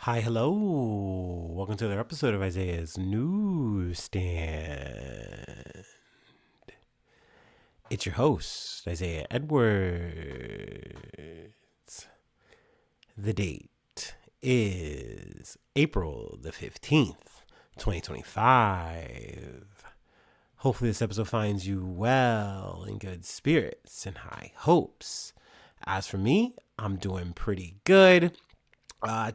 Hi, hello. Welcome to another episode of Isaiah's Newsstand. It's your host, Isaiah Edwards. The date is April the 15th, 2025. Hopefully, this episode finds you well, in good spirits, and high hopes. As for me, I'm doing pretty good.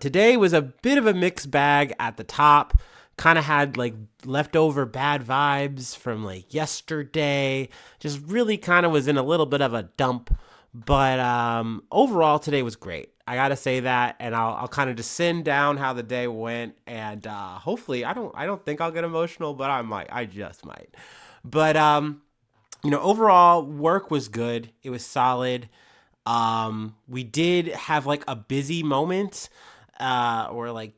Today was a bit of a mixed bag at the top. Kind of had like leftover bad vibes from like yesterday. Just really kind of was in a little bit of a dump. But overall, today was great. I gotta say that, and I'll kind of just send down how the day went, and hopefully, I don't think I'll get emotional, but I might. I just might. But overall, work was good. It was solid. We did have like a busy moment, or like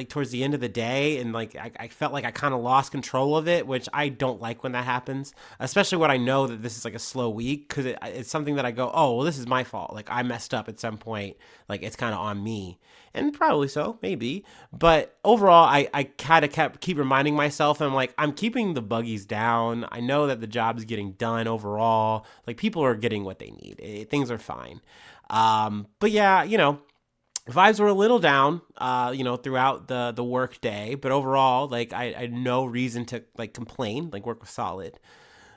towards the end of the day, and like I felt like I kind of lost control of it, which I don't like when that happens, especially when I know that this is like a slow week because it's something that I go, oh well, this is my fault. Like I messed up at some point, like it's kind of on me, and probably so, maybe. But overall, I kind of keep reminding myself, and I'm like, I'm keeping the buggies down. I know that the job is getting done overall. Like people are getting what they need. Things are fine. But yeah, vibes were a little down, throughout the work day, but overall, like I had no reason to like complain. Like work was solid.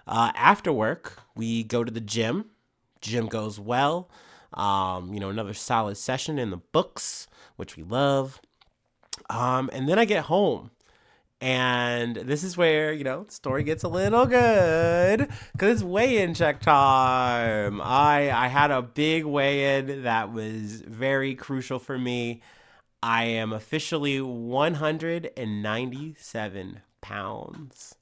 After work, we go to the gym. Gym goes well. Another solid session in the books, which we love. And then I get home. And this is where, the story gets a little good because it's weigh-in check time. I had a big weigh-in that was very crucial for me. I am officially 197 pounds.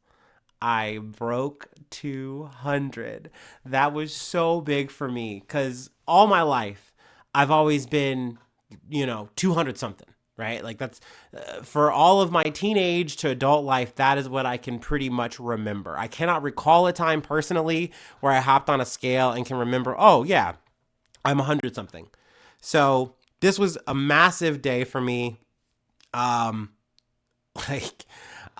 I broke 200. That was so big for me because all my life I've always been, 200 something, right? Like that's for all of my teenage to adult life, that is what I can pretty much remember. I cannot recall a time personally where I hopped on a scale and can remember, oh, yeah, I'm 100 something. So this was a massive day for me. Um, like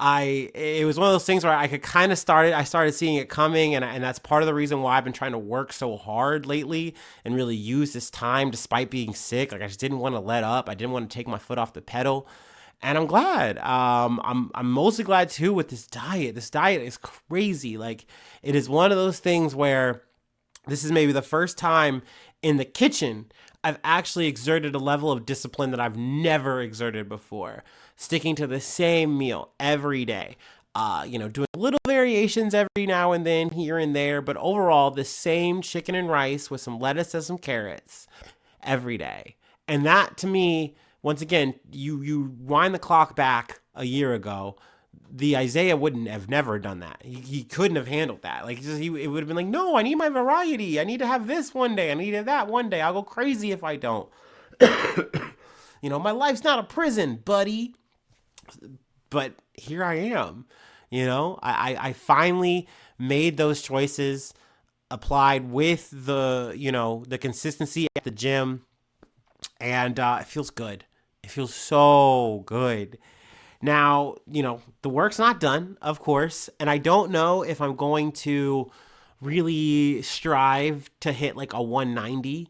it was one of those things where I could kind of I started seeing it coming, and that's part of the reason why I've been trying to work so hard lately and really use this time despite being sick. Like I just didn't want to let up. I didn't want to take my foot off the pedal. And I'm glad. I'm mostly glad too with this diet. This diet is crazy. Like it is one of those things where this is maybe the first time in the kitchen I've actually exerted a level of discipline that I've never exerted before. Sticking to the same meal every day. Doing little variations every now and then here and there, but overall the same chicken and rice with some lettuce and some carrots every day. And that to me, once again, you wind the clock back a year ago, the Isaiah wouldn't have never done that. He couldn't have handled that. Like it would have been like, no, I need my variety. I need to have this one day. I need that one day. I'll go crazy if I don't. My life's not a prison, buddy. But here I am. I finally made those choices, applied with the consistency at the gym, and it feels good. It feels so good. Now, the work's not done, of course, and I don't know if I'm going to really strive to hit like a 190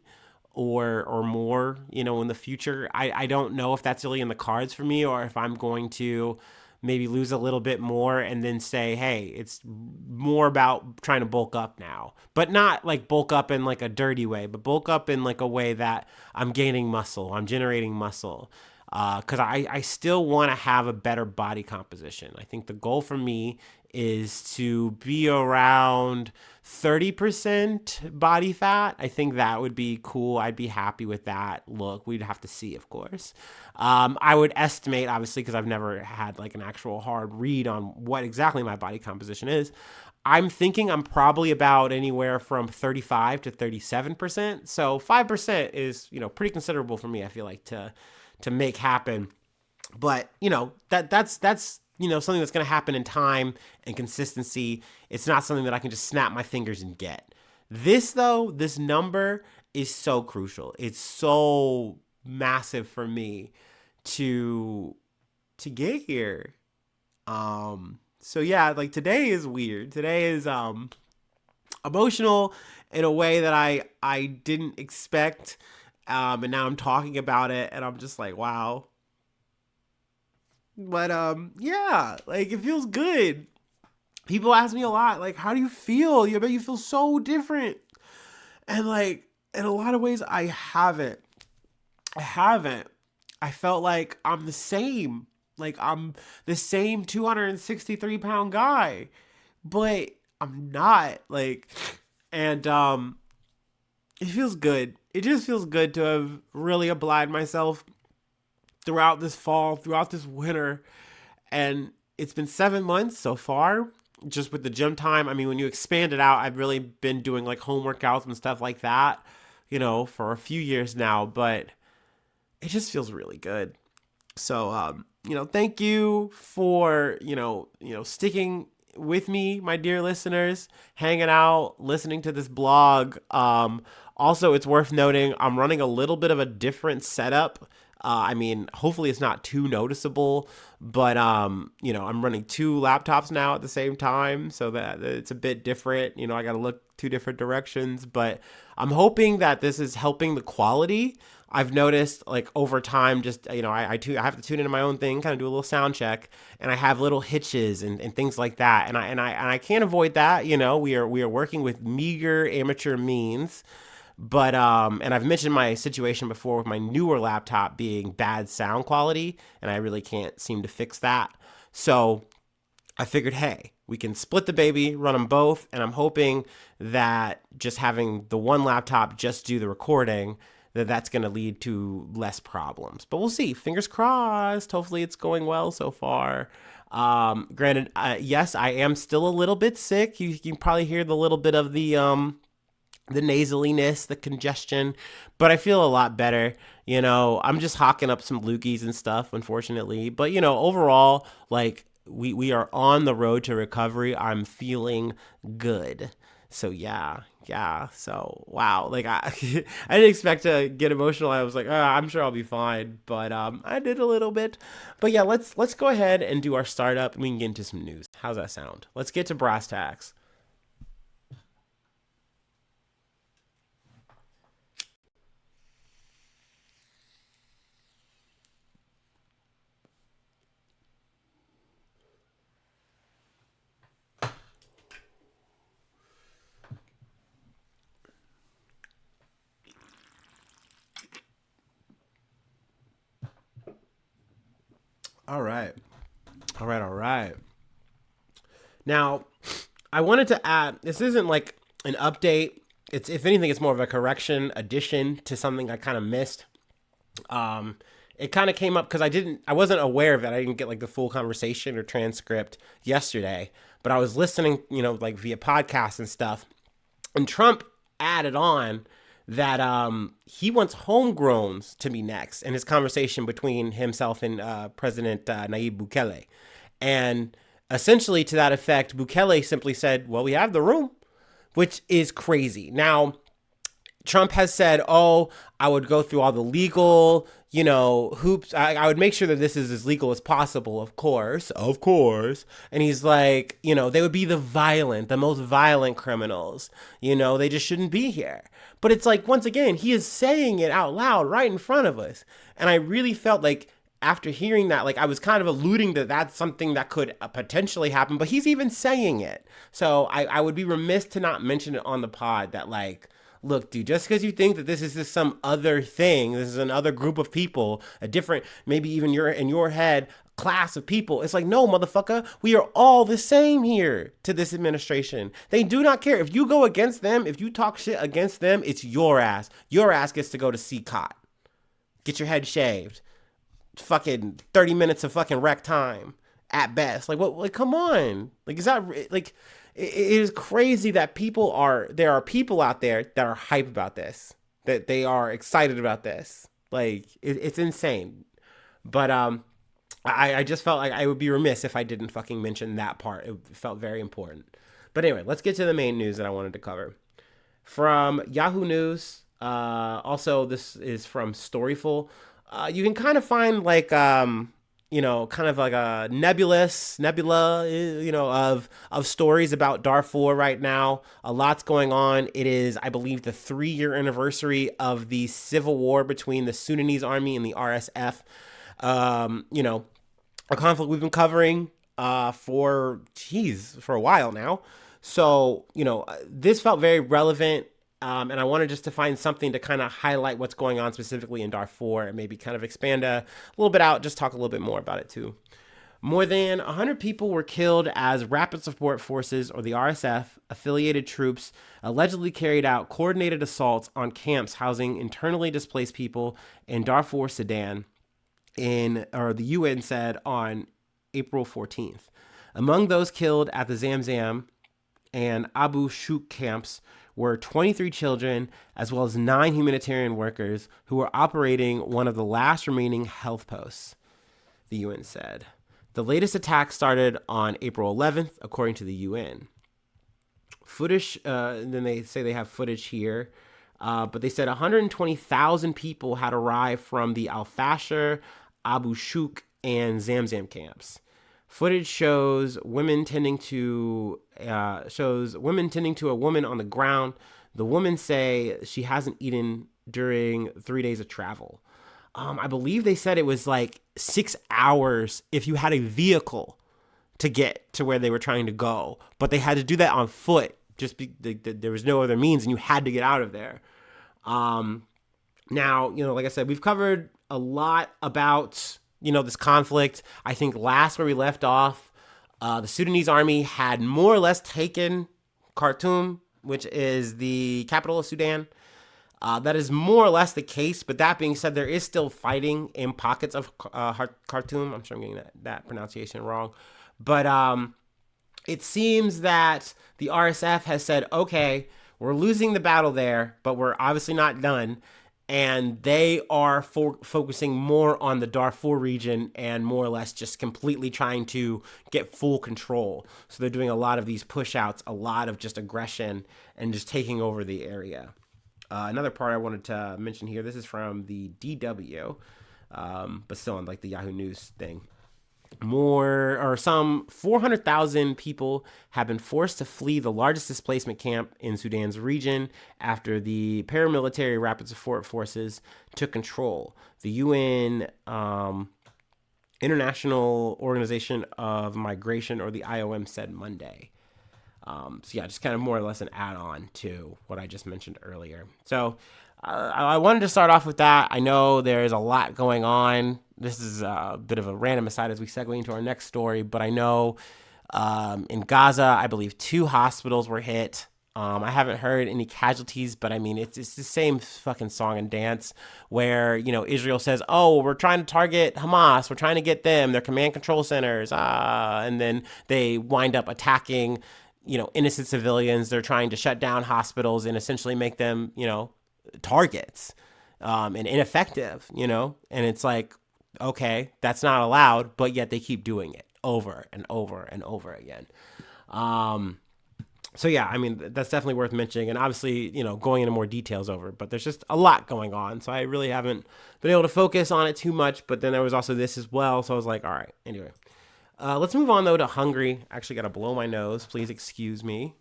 or more, in the future. I don't know if that's really in the cards for me or if I'm going to maybe lose a little bit more and then say, hey, it's more about trying to bulk up now. But not like bulk up in like a dirty way, but bulk up in like a way that I'm gaining muscle, I'm generating muscle. Because I still want to have a better body composition. I think the goal for me is to be around 30% body fat. I think that would be cool. I'd be happy with that look. We'd have to see, of course. I would estimate, obviously, because I've never had like an actual hard read on what exactly my body composition is. I'm thinking I'm probably about anywhere from 35 to 37%. So 5% is, pretty considerable for me, I feel like, to make happen. But that's something that's going to happen in time and consistency. It's not something that I can just snap my fingers and get. This number is so crucial. It's so massive for me to get here. So yeah, like today is weird. Today is emotional in a way that I didn't expect. And now I'm talking about it and I'm just like, wow. But yeah, like it feels good. People ask me a lot, like, how do you feel? You bet you feel so different. And like in a lot of ways I haven't. I haven't. I felt like I'm the same. Like I'm the same 263-pound guy. But I'm not. Like, and it feels good. It just feels good to have really applied myself throughout this fall, throughout this winter. And it's been 7 months so far, just with the gym time. I mean, when you expand it out, I've really been doing like home workouts and stuff like that, for a few years now, but it just feels really good. So, thank you for, sticking with me, my dear listeners, hanging out, listening to this blog. Also, it's worth noting I'm running a little bit of a different setup. I mean, hopefully it's not too noticeable, but I'm running two laptops now at the same time, so that it's a bit different. I got to look two different directions, but I'm hoping that this is helping the quality. I've noticed like over time, just I have to tune into my own thing, kind of do a little sound check, and I have little hitches and things like that, and I can't avoid that. We are working with meager amateur means. But and I've mentioned my situation before with my newer laptop being bad sound quality, and I really can't seem to fix that. So I figured, hey, we can split the baby, run them both, and I'm hoping that just having the one laptop just do the recording, that's going to lead to less problems. But we'll see. Fingers crossed. Hopefully it's going well so far. Granted, yes, I am still a little bit sick. You can probably hear the little bit of the nasaliness, the congestion, but I feel a lot better. I'm just hawking up some loogies and stuff, unfortunately. But, overall, like, we are on the road to recovery. I'm feeling good. So, yeah. So, wow. Like, I didn't expect to get emotional. I was like, I'm sure I'll be fine. But I did a little bit. But, yeah, let's go ahead and do our startup, and we can get into some news. How's that sound? Let's get to brass tacks. All right. All right. Now, I wanted to add, this isn't like an update. It's, if anything, it's more of a correction, addition to something I kind of missed. Um, it kind of came up because I wasn't aware of it. I didn't get like the full conversation or transcript yesterday, but I was listening, like via podcasts and stuff. And Trump added on that he wants homegrowns to be next in his conversation between himself and President Nayib Bukele. And essentially, to that effect, Bukele simply said, well, we have the room, which is crazy. Now, Trump has said, oh, I would go through all the legal, hoops. I would make sure that this is as legal as possible, of course, of course. And he's like, they would be the most violent criminals. They just shouldn't be here. But it's like, once again, he is saying it out loud right in front of us. And I really felt like after hearing that, like I was kind of alluding that that's something that could potentially happen, but he's even saying it. So I would be remiss to not mention it on the pod that like, look, dude, just because you think that this is just some other thing, this is another group of people, a different, maybe even you're in your head, class of people. It's like, no, motherfucker, we are all the same here to this administration. They do not care. If you go against them, if you talk shit against them, it's your ass. Your ass gets to go to CCOT. Get your head shaved. Fucking 30 minutes of fucking rec time at best. Like, what? Like, come on. Like, is that, like, it is crazy that there are people out there that are hype about this, that they are excited about this. Like, it's insane. But I just felt like I would be remiss if I didn't fucking mention that part. It felt very important. But anyway, let's get to the main news that I wanted to cover. From Yahoo News, also this is from Storyful. You can kind of find like kind of like a nebula, of stories about Darfur right now. A lot's going on. It is, I believe, the 3-year anniversary of the civil war between the Sudanese army and the RSF. You know, a conflict we've been covering for a while now. So, this felt very relevant. And I wanted just to find something to kind of highlight what's going on specifically in Darfur and maybe kind of expand a little bit out, just talk a little bit more about it too. More than 100 people were killed as Rapid Support Forces, or the RSF, affiliated troops allegedly carried out coordinated assaults on camps housing internally displaced people in Darfur, Sudan, the UN said on April 14th. Among those killed at the Zamzam and Abu Shuk camps were 23 children, as well as 9 humanitarian workers who were operating one of the last remaining health posts, the UN said. The latest attack started on April 11th, according to the UN. Footage, then they say they have footage here, but they said 120,000 people had arrived from the Al Fasher, Abu Shuk, and Zamzam camps. Footage shows women tending to a woman on the ground. The women say she hasn't eaten during 3 days of travel. I believe they said it was like 6 hours if you had a vehicle to get to where they were trying to go, but they had to do that on foot. There was no other means, and you had to get out of there. Now, like I said, we've covered a lot about this conflict. I think last where we left off, the Sudanese army had more or less taken Khartoum, which is the capital of Sudan. That is more or less the case, but that being said, there is still fighting in pockets of Khartoum. I'm sure I'm getting that pronunciation wrong. But it seems that the RSF has said, okay, we're losing the battle there, but we're obviously not done. And they are focusing more on the Darfur region and more or less just completely trying to get full control. So they're doing a lot of these push outs, a lot of just aggression and just taking over the area. Another part I wanted to mention here, this is from the DW, but still on like the Yahoo News thing. Some 400,000 people have been forced to flee the largest displacement camp in Sudan's region after the paramilitary Rapid Support Forces took control. The UN International Organization of Migration, or the IOM, said Monday. Just kind of more or less an add-on to what I just mentioned earlier. So I wanted to start off with that. I know there's a lot going on. This is a bit of a random aside as we segue into our next story, but I know in Gaza, I believe 2 hospitals were hit. I haven't heard any casualties, but I mean, it's the same fucking song and dance where, Israel says, oh, we're trying to target Hamas. We're trying to get them, their command control centers. And then they wind up attacking, innocent civilians. They're trying to shut down hospitals and essentially make them, targets and ineffective, and it's like, okay, that's not allowed, but yet they keep doing it over and over and over again. That's definitely worth mentioning, and obviously, going into more details over, but there's just a lot going on, so I really haven't been able to focus on it too much. But then there was also this as well, so I was like, all right, anyway, let's move on though to Hungary. Actually got to blow my nose, please excuse me.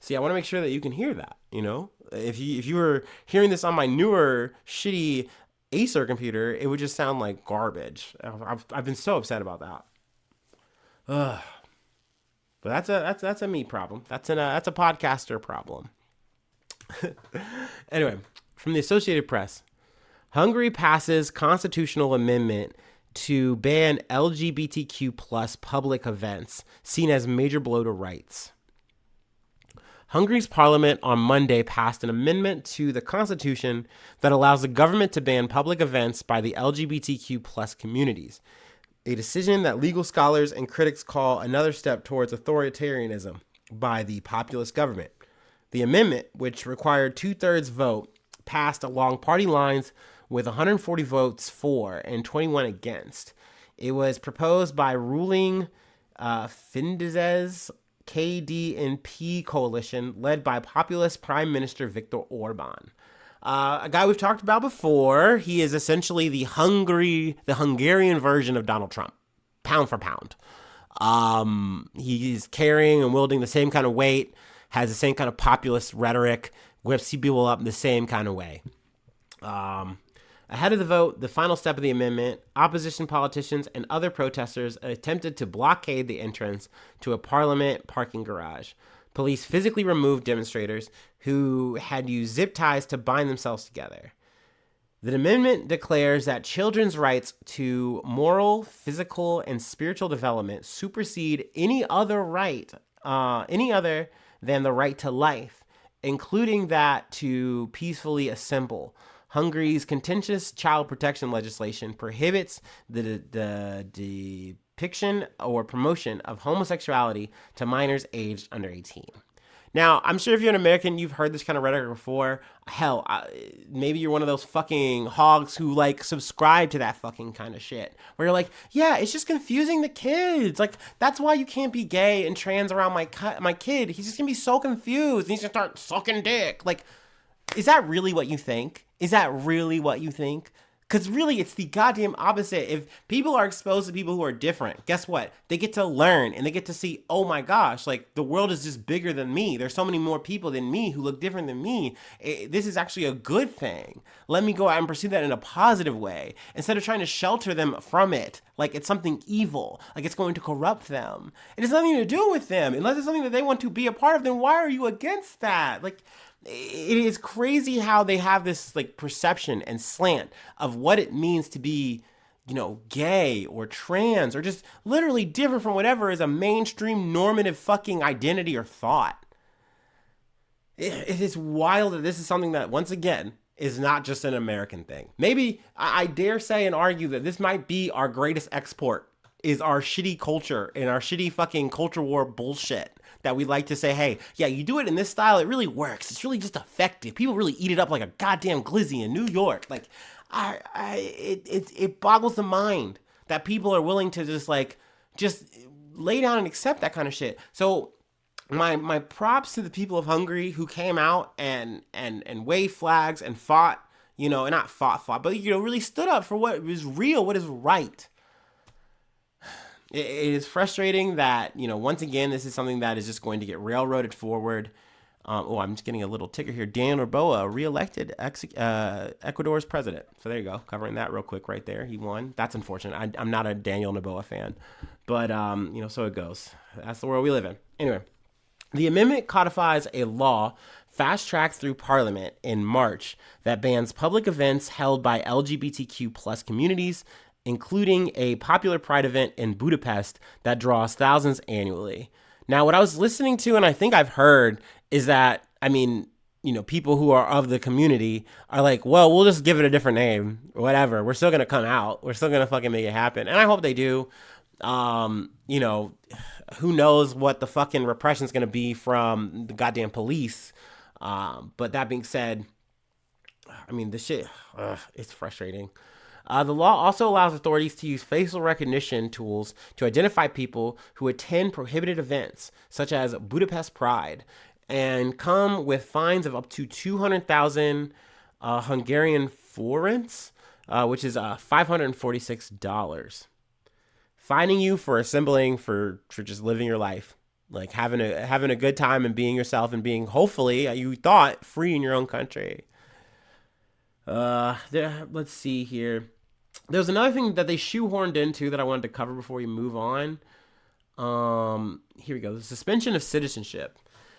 See, I want to make sure that you can hear that. If you were hearing this on my newer shitty Acer computer, it would just sound like garbage. I've been so upset about that. But that's a me problem. That's a podcaster problem. Anyway, from the Associated Press, Hungary passes constitutional amendment to ban LGBTQ plus public events, seen as major blow to rights. Hungary's parliament on Monday passed an amendment to the constitution that allows the government to ban public events by the LGBTQ plus communities, a decision that legal scholars and critics call another step towards authoritarianism by the populist government. The amendment, which required 2/3 vote, passed along party lines with 140 votes for and 21 against. It was proposed by ruling Fidesz KDNP coalition led by populist Prime Minister Viktor Orban. A guy we've talked about before. He is essentially the Hungarian version of Donald Trump, pound for pound. He's carrying and wielding the same kind of weight, has the same kind of populist rhetoric, whips people up in the same kind of way. Ahead of the vote, the final step of the amendment, opposition politicians and other protesters attempted to blockade the entrance to a parliament parking garage. Police physically removed demonstrators who had used zip ties to bind themselves together. The amendment declares that children's rights to moral, physical, and spiritual development supersede any other than the right to life, including that to peacefully assemble. Hungary's contentious child protection legislation prohibits the depiction or promotion of homosexuality to minors aged under 18. Now, I'm sure if you're an American, you've heard this kind of rhetoric before. Hell, maybe you're one of those fucking hogs who, like, subscribe to that fucking kind of shit. Where you're like, yeah, it's just confusing the kids. Like, that's why you can't be gay and trans around my kid. He's just going to be so confused. And he's going to start sucking dick. Like, is that really what you think? Is that really what you think? Because really, it's the goddamn opposite. If people are exposed to people who are different, guess what? They get to learn and they get to see, oh my gosh, like the world is just bigger than me. There's so many more people than me who look different than me. This is actually a good thing. Let me go out and pursue that in a positive way instead of trying to shelter them from it. Like it's something evil, like it's going to corrupt them. It has nothing to do with them. Unless it's something that they want to be a part of, then why are you against that? Like, it is crazy how they have this like perception and slant of what it means to be, you know, gay or trans or just literally different from whatever is a mainstream normative fucking identity or thought. It is wild that this is something that, once again, is not just an American thing. Maybe I dare say and argue that this might be our greatest export, is our shitty culture and our shitty fucking culture war bullshit. That we like to say, hey, yeah, you do it in this style, it really works. It's really just effective. People really eat it up like a goddamn glizzy in New York. Like, it boggles the mind that people are willing to just lay down and accept that kind of shit. So my props to the people of Hungary who came out and waved flags and fought, you know, and not fought, but, you know, really stood up for what is real, what is right. It is frustrating that, you know, once again, this is something that is just going to get railroaded forward. I'm just getting a little ticker here. Daniel Noboa reelected Ecuador's president. So there you go. Covering that real quick right there. He won. That's unfortunate. I'm not a Daniel Noboa fan. But, you know, so it goes. That's the world we live in. Anyway, the amendment codifies a law fast-tracked through Parliament in March that bans public events held by LGBTQ plus communities, including a popular pride event in Budapest that draws thousands annually. Now, what I was listening to, and I think I've heard, is that, I mean, you know, people who are of the community are like, well, we'll just give it a different name, whatever. We're still going to come out. We're still going to fucking make it happen. And I hope they do. You know, who knows what the fucking repression is going to be from the goddamn police. But that being said, I mean, this shit, it's frustrating. The law also allows authorities to use facial recognition tools to identify people who attend prohibited events, such as Budapest Pride, and come with fines of up to 200,000 Hungarian forints, which is $546. Fining you for assembling, for just living your life, like having a good time and being yourself and being, hopefully, you thought, free in your own country. Let's see here. There's another thing that they shoehorned into that I wanted to cover before we move on. Here we go. The suspension of citizenship.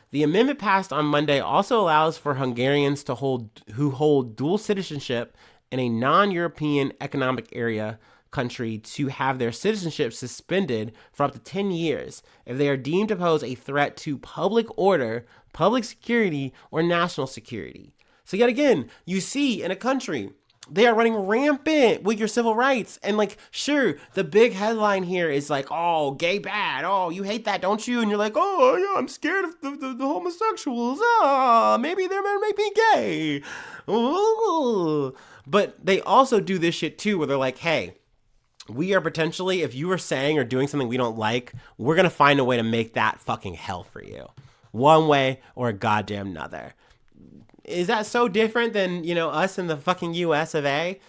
The amendment passed on Monday also allows for Hungarians who hold dual citizenship in a non-European economic area country to have their citizenship suspended for up to 10 years if they are deemed to pose a threat to public order, public security, or national security. So yet again, you see in a country, they are running rampant with your civil rights. And like, sure, the big headline here is like, oh, gay bad. Oh, you hate that, don't you? And you're like, oh, yeah, I'm scared of the homosexuals. Maybe they're going to make me gay. Ooh. But they also do this shit too, where they're like, hey, we are potentially, if you are saying or doing something we don't like, we're going to find a way to make that fucking hell for you. One way or a goddamn another. Is that so different than, us in the fucking US of A?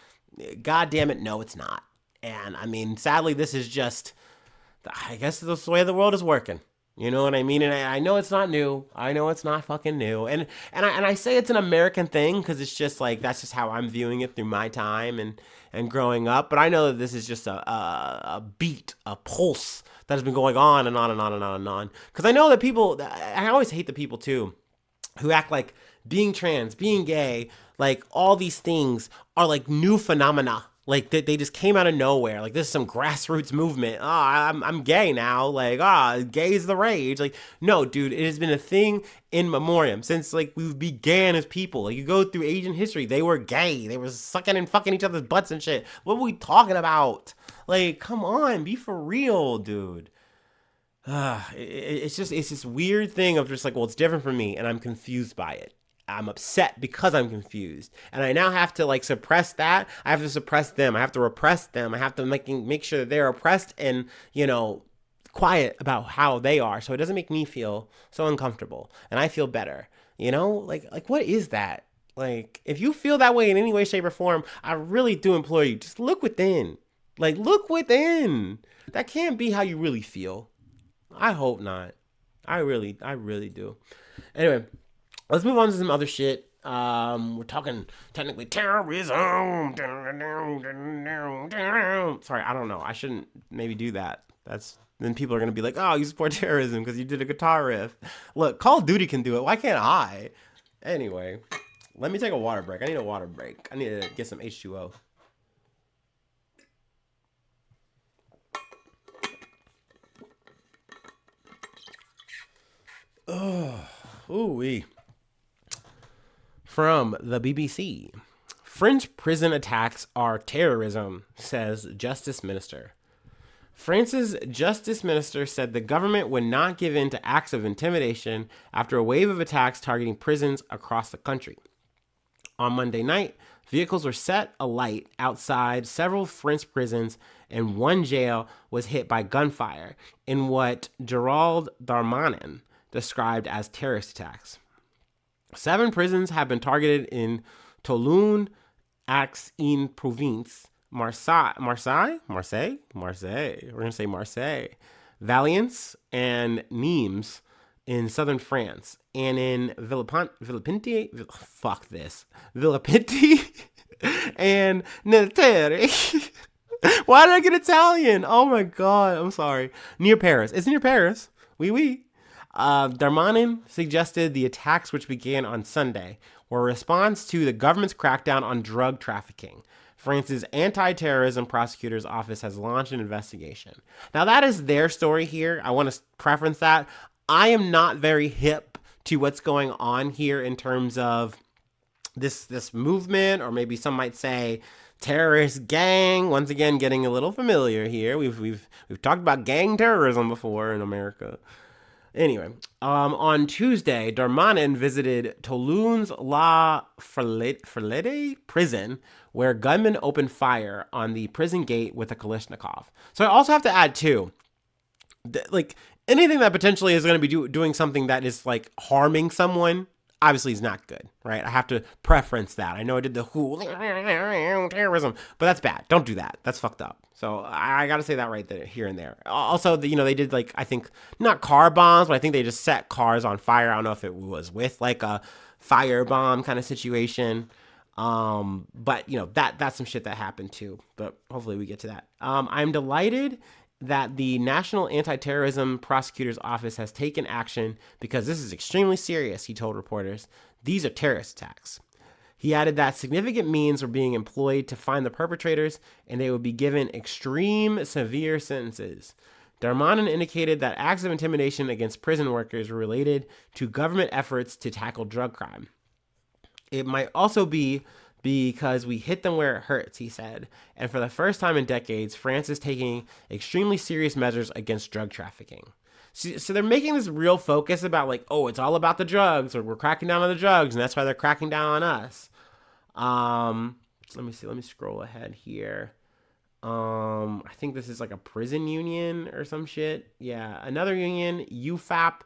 God damn it, no, it's not. And I mean, sadly, this is just, I guess that's the way the world is working. You know what I mean? And I know it's not new. I know it's not fucking new. And I say it's an American thing because it's just like that's just how I'm viewing it through my time and growing up. But I know that this is just a beat, a pulse that has been going on and on and on and on and on. Because I know that people, I always hate the people too who act like being trans, being gay, like all these things are like new phenomena. Like they just came out of nowhere. Like this is some grassroots movement. I'm gay now. Like gay is the rage. Like no, dude, it has been a thing in memoriam since like we began as people. Like you go through Asian history, they were gay. They were sucking and fucking each other's butts and shit. What were we talking about? Like come on, be for real, dude. It's just it's this weird thing of just like, well, it's different for me, and I'm confused by it. I'm upset because I'm confused, and I now have to like suppress that. I have to suppress them. I have to repress them. I have to make sure that they're oppressed and quiet about how they are, so it doesn't make me feel so uncomfortable, and I feel better. Like what is that? Like if you feel that way in any way, shape, or form, I really do implore you, just look within. Like look within. That can't be how you really feel. I hope not. I really do. Anyway, let's move on to some other shit. We're talking technically terrorism. Sorry, I don't know. I shouldn't maybe do that. Then people are gonna be like, "Oh, you support terrorism because you did a guitar riff." Look, Call of Duty can do it. Why can't I? Anyway, let me take a water break. I need a water break. I need to get some H2O. Ooh-wee. From the BBC. French prison attacks are terrorism, says Justice Minister. France's Justice Minister said the government would not give in to acts of intimidation after a wave of attacks targeting prisons across the country. On Monday night, vehicles were set alight outside several French prisons, and one jail was hit by gunfire in what Gerald Darmanin described as terrorist attacks. 7 prisons have been targeted in Toulon, Aix-en-Provence, Marseille. We're going to say Marseille. Valence and Nimes in southern France. And in Villepinte and Nanterre. Why did I get Italian? Oh my God. I'm sorry. Near Paris. It's near Paris. Oui. Darmanin suggested the attacks, which began on Sunday, were a response to the government's crackdown on drug trafficking. France's anti-terrorism prosecutor's office has launched an investigation. Now, that is their story here. I want to preference that. I am not very hip to what's going on here in terms of this movement, or maybe some might say terrorist gang. Once again, getting a little familiar here. We've talked about gang terrorism before in America. Anyway, on Tuesday, Darmanin visited Toulon's La Ferlette prison, where gunmen opened fire on the prison gate with a Kalashnikov. So I also have to add, too, like, anything that potentially is going to be doing something that is, like, harming someone, obviously is not good, right? I have to preference that. I know I did the terrorism, but that's bad. Don't do that. That's fucked up. So I got to say that right there, here and there. Also, they did like, I think not car bombs, but I think they just set cars on fire. I don't know if it was with like a fire bomb kind of situation. But that's some shit that happened too, but hopefully we get to that. I'm delighted that the National Anti-Terrorism Prosecutor's Office has taken action because this is extremely serious, he told reporters. These are terrorist attacks. He added that significant means were being employed to find the perpetrators, and they would be given extreme, severe sentences. Darmanin indicated that acts of intimidation against prison workers were related to government efforts to tackle drug crime. It might also be because we hit them where it hurts, he said. And for the first time in decades, France is taking extremely serious measures against drug trafficking. So they're making this real focus about like, oh, it's all about the drugs, or we're cracking down on the drugs, and that's why they're cracking down on us. Let me see. Let me scroll ahead here. I think this is like a prison union or some shit. Yeah, another union, UFAP,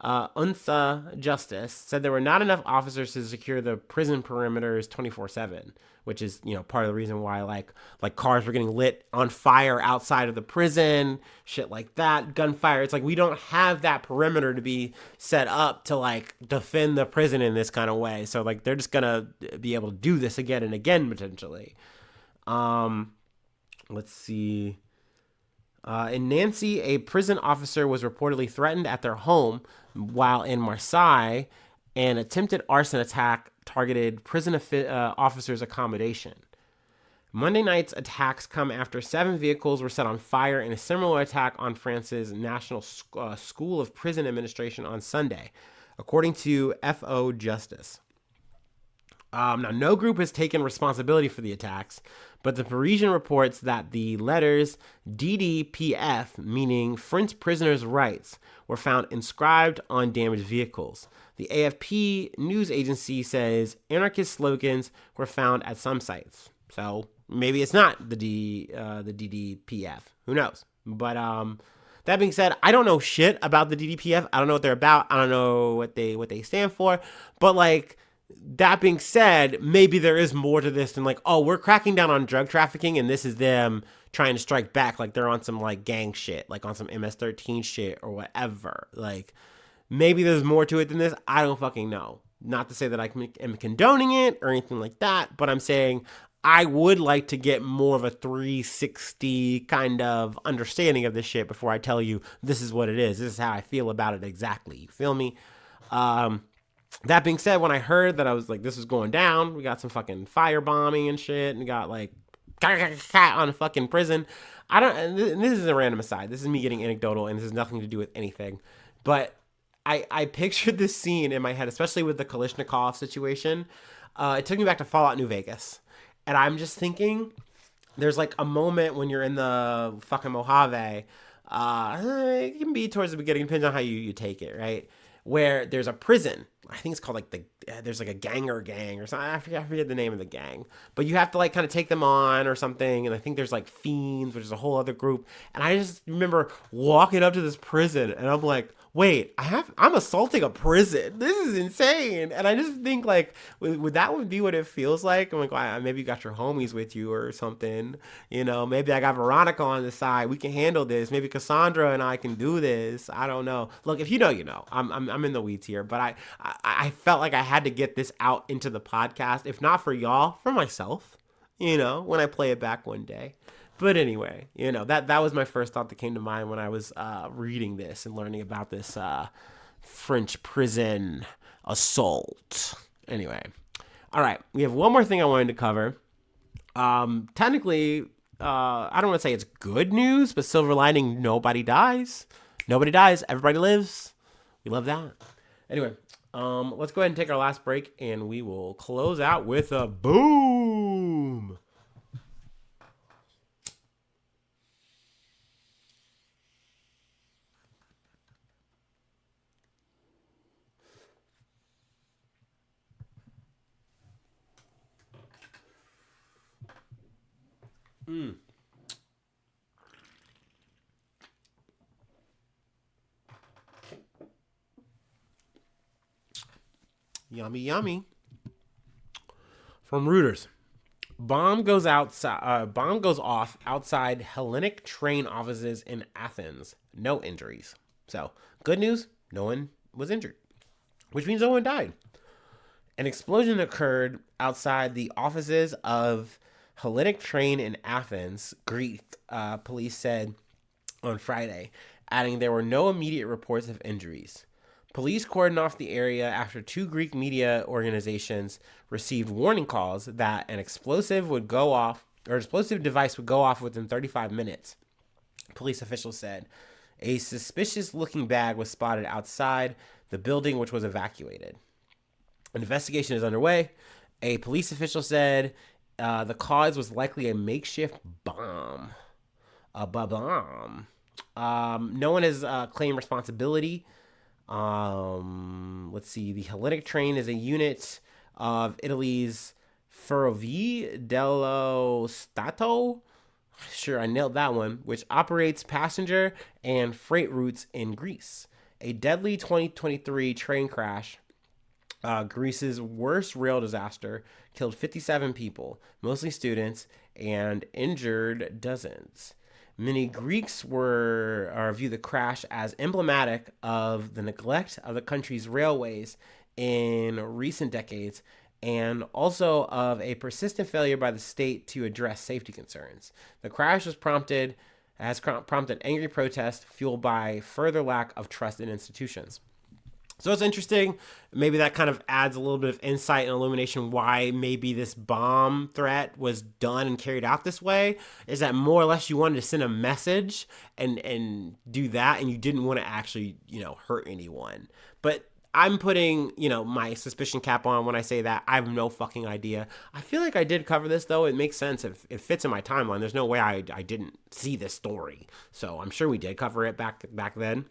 UNSA Justice, said there were not enough officers to secure the prison perimeters 24/7, which is, part of the reason why like cars were getting lit on fire outside of the prison, shit like that, gunfire. It's like we don't have that perimeter to be set up to like defend the prison in this kind of way. So like they're just gonna be able to do this again and again potentially. Um, let's see. In Nancy, a prison officer was reportedly threatened at their home, while in Marseille, an attempted arson attack targeted prison officers' accommodation. Monday night's attacks come after 7 vehicles were set on fire in a similar attack on France's National School of Prison Administration on Sunday, according to FO Justice. Now, no group has taken responsibility for the attacks, but the Parisian reports that the letters DDPF, meaning French prisoners' rights, were found inscribed on damaged vehicles. The AFP news agency says anarchist slogans were found at some sites. So maybe it's not the DDPF. Who knows? But that being said, I don't know shit about the DDPF. I don't know what they're about. I don't know what they stand for. But like, that being said, maybe there is more to this than like, oh, we're cracking down on drug trafficking and this is them trying to strike back. Like they're on some like gang shit, like on some MS-13 shit or whatever. Like maybe there's more to it than this. I don't fucking know. Not to say that I am condoning it or anything like that, but I'm saying I would like to get more of a 360 kind of understanding of this shit before I tell you this is what it is. This is how I feel about it exactly. You feel me? That being said, when I heard that I was like, this was going down, we got some fucking firebombing and shit, and we got like on a fucking prison. I don't, and this is a random aside. This is me getting anecdotal, and this has nothing to do with anything. But I pictured this scene in my head, especially with the Kalishnikov situation. It took me back to Fallout New Vegas. And I'm just thinking, there's like a moment when you're in the fucking Mojave. It can be towards the beginning, depends on how you take it, right? Where there's a prison. I think it's called like there's like a ganger gang or something. I forget the name of the gang. But you have to like kind of take them on or something. And I think there's like fiends, which is a whole other group. And I just remember walking up to this prison and I'm like, wait, I'm assaulting a prison. This is insane. And I just think like, would that be what it feels like? I'm like, well, maybe you got your homies with you or something. Maybe I got Veronica on the side. We can handle this. Maybe Cassandra and I can do this. I don't know. Look, if you know, you know. I'm in the weeds here, but I felt like I had to get this out into the podcast, if not for y'all, for myself. When I play it back one day. But anyway, that was my first thought that came to mind when I was reading this and learning about this French prison assault. Anyway, all right, we have one more thing I wanted to cover. Technically, I don't want to say it's good news, but silver lining, nobody dies. Nobody dies. Everybody lives. We love that. Anyway, let's go ahead and take our last break, and we will close out with a boom. Yummy, yummy. From Reuters. Bomb goes off outside Hellenic train offices in Athens. No injuries. So, good news, no one was injured, which means no one died. An explosion occurred outside the offices of Hellenic train in Athens, Greece, police said on Friday, adding there were no immediate reports of injuries. Police cordoned off the area after 2 Greek media organizations received warning calls that an explosive device would go off within 35 minutes. Police officials said a suspicious-looking bag was spotted outside the building, which was evacuated. An investigation is underway. A police official said the cause was likely a makeshift bomb. No one has claimed responsibility. Let's see. The Hellenic train is a unit of Italy's Ferrovie dello Stato, Sure, I nailed that one, which operates passenger and freight routes in Greece. A deadly 2023 train crash, Greece's worst rail disaster, killed 57 people, mostly students, and injured dozens. Many Greeks were or view the crash as emblematic of the neglect of the country's railways in recent decades and also of a persistent failure by the state to address safety concerns. The crash has prompted angry protests fueled by further lack of trust in institutions. So it's interesting. Maybe that kind of adds a little bit of insight and illumination why maybe this bomb threat was done and carried out this way. Is that more or less you wanted to send a message and do that, and you didn't want to actually hurt anyone. But I'm putting my suspicion cap on when I say that. I have no fucking idea. I feel like I did cover this though. It makes sense if it fits in my timeline. There's no way I didn't see this story. So I'm sure we did cover it back then.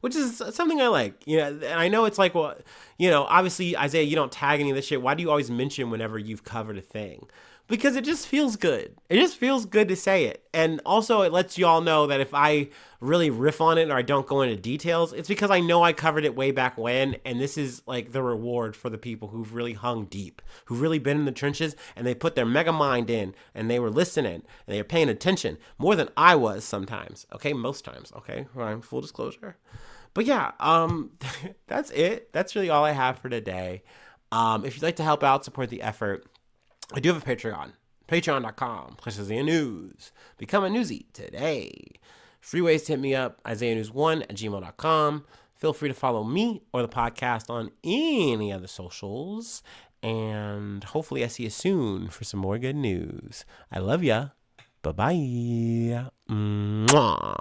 Which is something I like, and I know it's like, well, obviously Isaiah, you don't tag any of this shit. Why do you always mention whenever you've covered a thing? Because it just feels good. It just feels good to say it. And also it lets you all know that if I really riff on it or I don't go into details, it's because I know I covered it way back when. And this is like the reward for the people who've really hung deep, who've really been in the trenches and they put their mega mind in and they were listening and they were paying attention more than I was sometimes. Okay. Most times. Okay. Right. Full disclosure. But yeah, that's it. That's really all I have for today. If you'd like to help out, support the effort, I do have a Patreon. Patreon.com/IsaiahNews. Become a newsie today. Free ways to hit me up, IsaiahNews1@gmail.com. Feel free to follow me or the podcast on any of the socials. And hopefully I see you soon for some more good news. I love ya. Bye-bye. Mwah.